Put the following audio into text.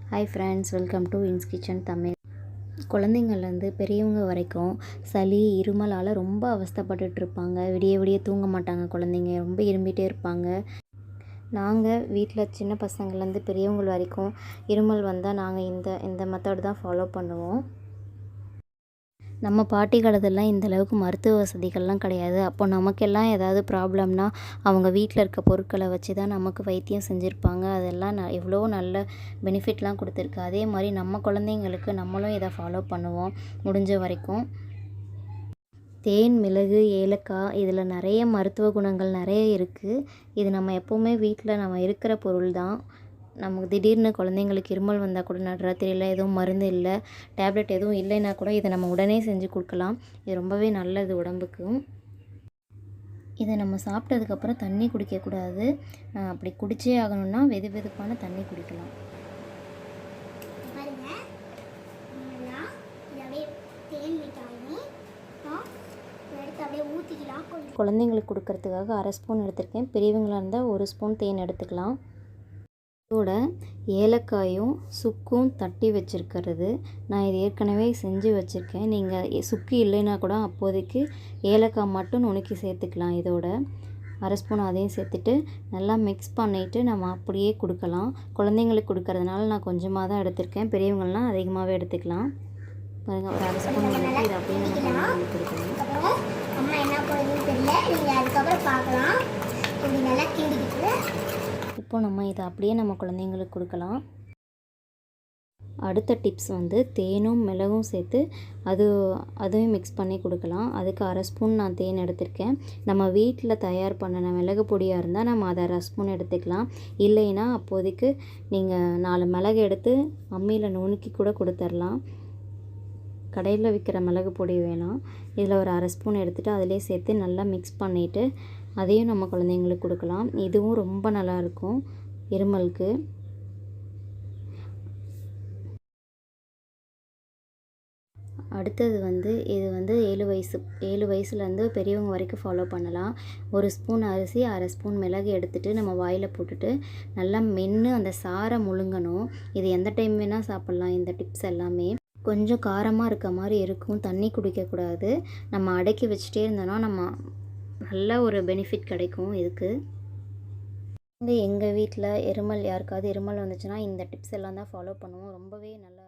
Hi friends, welcome to Vin's kitchen Tamil. குழந்தைங்கள்லேருந்து பெரியவங்க வரைக்கும் சளி இருமலால் ரொம்ப அவஸ்தைப்பட்டுட்ருப்பாங்க. விடிய விடிய தூங்க மாட்டாங்க. குழந்தைங்க ரொம்ப இரும்பிகிட்டே இருப்பாங்க. நாங்கள் வீட்டில் சின்ன பசங்கள்லேருந்து பெரியவங்க வரைக்கும் இருமல் வந்தால் நாங்கள் இந்த மெத்தட் தான் ஃபாலோ பண்ணுவோம். நம்ம பாட்டி காலத்துலலாம் இந்தளவுக்கு மருத்துவ வசதிகள்லாம் கிடையாது. அப்போ நமக்கெல்லாம் ஏதாவது ப்ராப்ளம்னா அவங்க வீட்டில் இருக்க பொருட்களை வச்சு தான் நமக்கு வைத்தியம் செஞ்சுருப்பாங்க. அதெல்லாம் எவ்வளோ நல்ல பெனிஃபிட்லாம் கொடுத்துருக்கு. அதே மாதிரி நம்ம குழந்தைங்களுக்கு நம்மளும் இதை ஃபாலோ பண்ணுவோம் முடிஞ்ச வரைக்கும். தேன், மிளகு, ஏலக்காய் இதில் நிறைய மருத்துவ குணங்கள் நிறைய இருக்குது. இது நம்ம எப்போவுமே வீட்டில் நம்ம இருக்கிற பொருள் தான். நமக்கு திடீர்னு குழந்தைங்களுக்கு இருமல் வந்தால் கூட நடுராத்திரியில் எதுவும் மருந்து இல்லை, டேப்லெட் எதுவும் இல்லைன்னா கூட இதை நம்ம உடனே செஞ்சு கொடுக்கலாம். இது ரொம்பவே நல்லது உடம்புக்கு. இதை நம்ம சாப்பிட்டதுக்கப்புறம் தண்ணி குடிக்கக்கூடாது. அப்படி குடிச்சே ஆகணும்னா வெது வெதுப்பான தண்ணி குடிக்கலாம். குழந்தைங்களுக்கு கொடுக்கறதுக்காக 1/2 ஸ்பூன் எடுத்திருக்கேன். பெரியவங்களாக இருந்தால் 1 ஸ்பூன் தேன் எடுத்துக்கலாம். இதோட ஏலக்காயும் சுக்கும் தட்டி வச்சுருக்கிறது. நான் இது ஏற்கனவே செஞ்சு வச்சுருக்கேன். நீங்கள் சுக்கு இல்லைன்னா கூட அப்போதைக்கு ஏலக்காய் மட்டும் நுணுக்கி சேர்த்துக்கலாம். இதோட 1/2 ஸ்பூன் அதையும் சேர்த்துட்டு நல்லா மிக்ஸ் பண்ணிவிட்டு நம்ம அப்படியே கொடுக்கலாம். குழந்தைங்களுக்கு கொடுக்கறதுனால நான் கொஞ்சமாக தான் எடுத்திருக்கேன். பெரியவங்கள்லாம் அதிகமாகவே எடுத்துக்கலாம். பாருங்கள், ஒரு 1/2 ஸ்பூன் வந்துட்டு இதை அப்படியே நம்ம குழந்தைங்களுக்கு கொடுக்கலாம். அம்மா என்ன போடுறதுன்னு தெரியல, நீங்கள் அதுக்கப்புறம் பார்க்கலாம். இப்படி நல்லா கிண்டிக்கிட்டு இப்போ நம்ம இதை அப்படியே நம்ம குழந்தைங்களுக்கு கொடுக்கலாம். அடுத்த டிப்ஸ் வந்து தேனும் மிளகும் சேர்த்து அதுவும் மிக்ஸ் பண்ணி கொடுக்கலாம். அதுக்கு 1/2 ஸ்பூன் நான் தேன் எடுத்திருக்கேன். நம்ம வீட்டில் தயார் பண்ணின மிளகு பொடியாக இருந்தால் நம்ம அதை 1/2 ஸ்பூன் எடுத்துக்கலாம். இல்லைன்னா அப்போதைக்கு நீங்கள் 4 மிளகு எடுத்து அம்மியில் நுணுக்கி கூட கொடுத்துர்லாம். கடையில் விற்கிற மிளகு பொடி வேணாம். இதில் ஒரு 1/2 ஸ்பூன் எடுத்துகிட்டு அதிலே சேர்த்து நல்லா மிக்ஸ் பண்ணிவிட்டு அதையும் நம்ம குழந்தைங்களுக்கு கொடுக்கலாம். இதுவும் ரொம்ப நல்லாயிருக்கும் இருமலுக்கு. அடுத்தது வந்து இது வந்து 7 வயசுலேருந்து பெரியவங்க வரைக்கும் ஃபாலோ பண்ணலாம். 1 ஸ்பூன் அரிசி, 1/2 ஸ்பூன் மிளகு எடுத்துகிட்டு நம்ம வாயில் போட்டுட்டு நல்லா மென்று அந்த சாறை முழுங்கணும். இது எந்த டைம் வேணால் சாப்பிட்லாம். இந்த டிப்ஸ் எல்லாமே கொஞ்சம் காரமாக இருக்க மாதிரி இருக்கும். தண்ணி குடிக்கக்கூடாது. நம்ம அடக்கி வச்சுட்டே இருந்தோன்னா நம்ம நல்ல ஒரு பெனிஃபிட் கிடைக்கும் இதுக்கு. எங்கள் வீட்டில் யாருக்காவது இருமல் வந்துச்சுன்னா இந்த டிப்ஸ் எல்லாம் தான் ஃபாலோ பண்ணுவோம். ரொம்பவே நல்லா